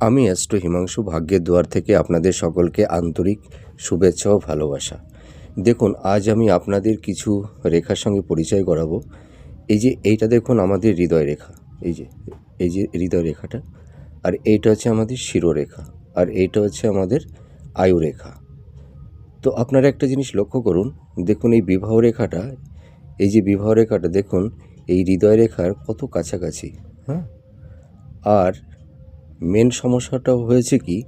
আমি অ্যাস্ট্রো হিমাংশু ভাগ্যের দুয়ার থেকে আপনাদের সকলকে আন্তরিক শুভেচ্ছা ও ভালোবাসা। দেখুন, আজ আমি আপনাদের কিছু রেখার সঙ্গে পরিচয় করাবো। এইটা দেখুন আমাদের হৃদয় রেখা। এই যে হৃদয় রেখাটা, আর এইটা হচ্ছে আমাদের শিরোরেখা, আর এইটা হচ্ছে আমাদের আয়ু রেখা। তো আপনারা একটা জিনিস লক্ষ্য করুন, দেখুন এই বিবাহ রেখাটা, এই যে বিবাহ রেখাটা দেখুন এই হৃদয় রেখার কত কাছাকাছি। হ্যাঁ, আর মেন সমস্যাটা হয়েছে কি,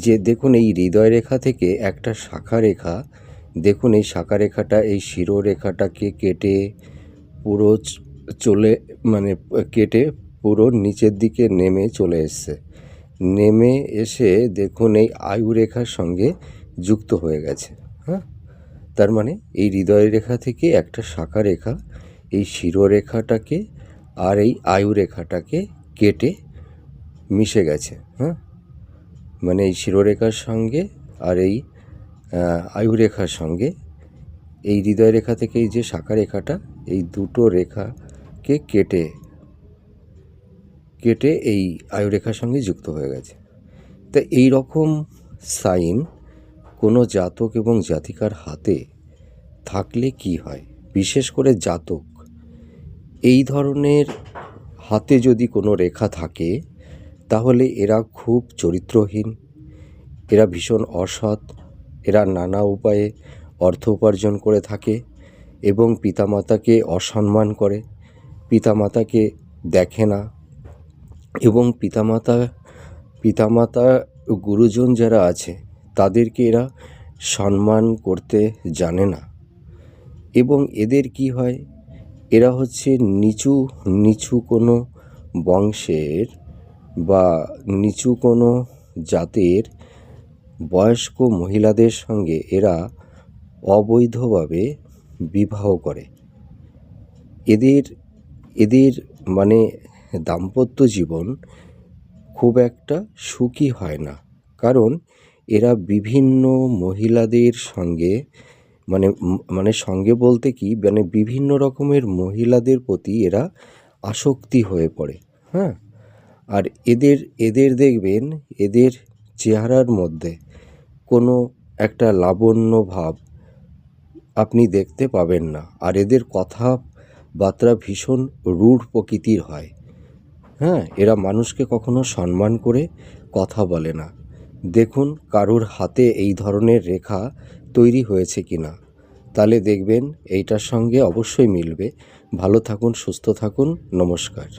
যে দেখুন এই হৃদয় রেখা থেকে একটা শাখা রেখা, দেখুন এই শাখা রেখাটা এই শিরোরেখাটাকে কেটে পুরো চলে কেটে পুরো নিচের দিকে নেমে চলে এসছে। নেমে এসে দেখুন এই আয়ু রেখার সঙ্গে যুক্ত হয়ে গেছে। হ্যাঁ, তার মানে এই হৃদয় রেখা থেকে একটা শাখা রেখা এই শিরোরেখাটাকে আর এই আয়ু রেখাটাকে কেটে মিশে গেছে। হ্যাঁ, মানে এই শিরোরেখার সঙ্গে আর এই আয়ুরেখার সঙ্গে এই হৃদয় রেখা থেকে এই যে শাখা রেখাটা, এই দুটো রেখাকে কেটে কেটে এই আয়ুরেখার সঙ্গে যুক্ত হয়ে গেছে। তা এই রকম সাইন কোনো জাতক এবং জাতিকার হাতে থাকলে কি হয়, বিশেষ করে জাতক, এই ধরনের হাতে যদি কোনো রেখা থাকে তাহলে এরা খুব চরিত্রহীন, এরা ভীষণ অসৎ, এরা নানা উপায়ে অর্থ উপার্জন করে থাকে এবং পিতামাতাকে অসম্মান করে, পিতামাতাকে দেখে না, এবং পিতামাতা গুরুজন যারা আছে তাদেরকে এরা সম্মান করতে জানে না। এবং এদের কি হয়, এরা হচ্ছে নিচু নিচু কোনো বংশের বা নিচু কোনো জাতের বয়স্ক মহিলাদের সঙ্গে এরা অবৈধভাবে বিবাহ করে। এদের মানে দাম্পত্য জীবন খুব একটা সুখী হয় না, কারণ এরা বিভিন্ন মহিলাদের সঙ্গে সঙ্গে বলতে কি, বিভিন্ন রকমের মহিলাদের প্রতি এরা আসক্তি হয়ে পড়ে। হ্যাঁ, আর এদের দেখবেন এদের চেহারার মধ্যে কোনো একটা লাবণ্য ভাব আপনি দেখতে পাবেন না, আর এদের কথাবার্তা ভীষণ রূঢ় প্রকৃতির হয়। হ্যাঁ, এরা মানুষকে কখনো সম্মান করে কথা বলে না। দেখুন কারুর হাতে এই ধরনের রেখা তৈরি হয়েছে কি না, তাহলে দেখবেন এইটার সঙ্গে অবশ্যই মিলবে। ভালো থাকুন, সুস্থ থাকুন, নমস্কার।